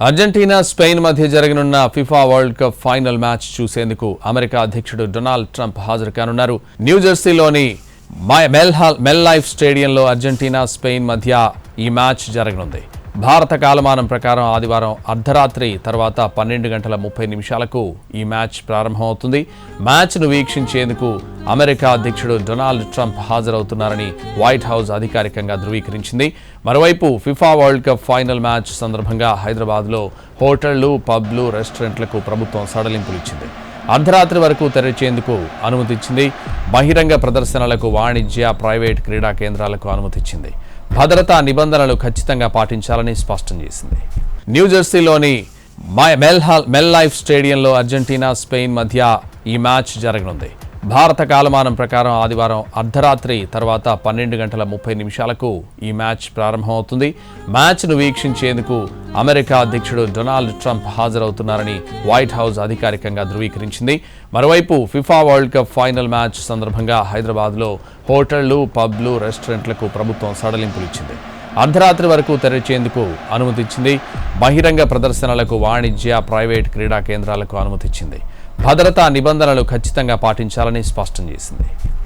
Argentina Spain మధ్య జరగనున్న FIFA world cup final match చూసేందుకు అమెరికా అధ్యక్షుడు డొనాల్డ్ ట్రంప్ హాజరు కానున్నారు. న్యూజెర్సీలోని మెల్ లైఫ్ స్టేడియంలో అర్జెంటీనా స్పెయిన్ మధ్య ఈ మ్యాచ్ జరగనుంది. భారత కాలమానం ప్రకారం ఆదివారం అర్ధరాత్రి తర్వాత 12:30 ఈ మ్యాచ్ ప్రారంభమవుతుంది. మ్యాచ్ను వీక్షించేందుకు అమెరికా అధ్యక్షుడు డొనాల్డ్ ట్రంప్ హాజరవుతున్నారని వైట్ హౌస్ అధికారికంగా ధృవీకరించింది. మరోవైపు FIFA world cup final match సందర్భంగా హైదరాబాద్లో హోటళ్లు, పబ్లు, రెస్టారెంట్లకు ప్రభుత్వం సడలింపులు ఇచ్చింది. అర్ధరాత్రి వరకు తెరిచేందుకు అనుమతిచ్చింది. బహిరంగ ప్రదర్శనలకు, వాణిజ్య, ప్రైవేట్ క్రీడా కేంద్రాలకు అనుమతిచ్చింది. భద్రతా నిబంధనలు ఖచ్చితంగా పాటించాలని స్పష్టం చేసింది. న్యూజెర్సీలోని మెల్ లైఫ్ స్టేడియంలో అర్జెంటీనా స్పెయిన్ మధ్య ఈ మ్యాచ్ జరగనుంది. భారత కాలమానం ప్రకారం ఆదివారం అర్ధరాత్రి తర్వాత 12:30 ఈ మ్యాచ్ ప్రారంభమవుతుంది. మ్యాచ్ను వీక్షించేందుకు అమెరికా అధ్యక్షుడు డొనాల్డ్ ట్రంప్ హాజరవుతున్నారని వైట్ హౌస్ అధికారికంగా ధృవీకరించింది. మరోవైపు FIFA world cup final match సందర్భంగా హైదరాబాద్లో హోటళ్లు, పబ్లు, రెస్టారెంట్లకు ప్రభుత్వం సడలింపులు ఇచ్చింది. అర్ధరాత్రి వరకు తెరిచేందుకు అనుమతిచ్చింది. బహిరంగ ప్రదర్శనలకు, వాణిజ్య, ప్రైవేట్ క్రీడా కేంద్రాలకు అనుమతిచ్చింది. భద్రతా నిబంధనలు ఖచ్చితంగా పాటించాలని స్పష్టం చేసింది.